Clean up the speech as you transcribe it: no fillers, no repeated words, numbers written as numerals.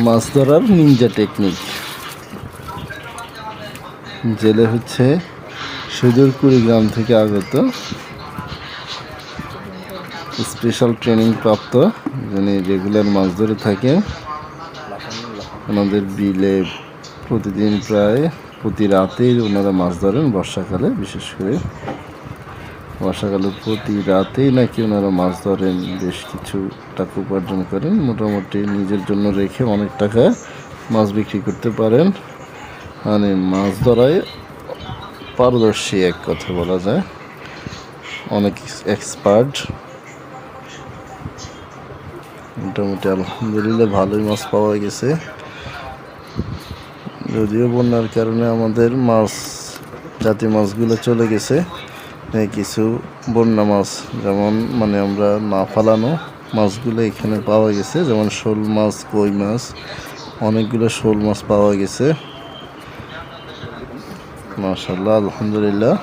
মাছ ধরার Ninja technique. জেলে হচ্ছে সুদূর কুড়িগ্রাম থেকে আগত স্পেশাল ট্রেনিং প্রাপ্ত, যিনি রেগুলার মাছ ধরে থাকে ওনাদের বিলে। প্রতিদিন প্রায় প্রতি রাতেই ওনারা মাছ ধরেন। বর্ষাকালে বিশেষ করে বর্ষাকালে প্রতি রাতেই নাকি ওনারা মাছ ধরেন, বেশ কিছু টাকা উপার্জন করেন। মোটামুটি নিজের জন্য রেখে অনেক টাকা মাছ বিক্রি করতে পারেন। মানে মাছ ধরায় পারদর্শী, এক কথা বলা যায়, অনেক এক্সপার্ট। মোটামুটি আলহামদুলিল্লাহ ভালোই মাছ পাওয়া গেছে। যদিও বন্যার কারণে আমাদের মাছ জাতীয় মাছগুলো চলে গেছে, কিছু বন্যা মাছ যেমন মানে আমরা না ফালানো মাছগুলো এখানে পাওয়া গেছে, যেমন শোল মাছ, কই মাছ, অনেকগুলো শোল মাছ পাওয়া গেছে। মাশাআল্লাহ, আলহামদুলিল্লাহ।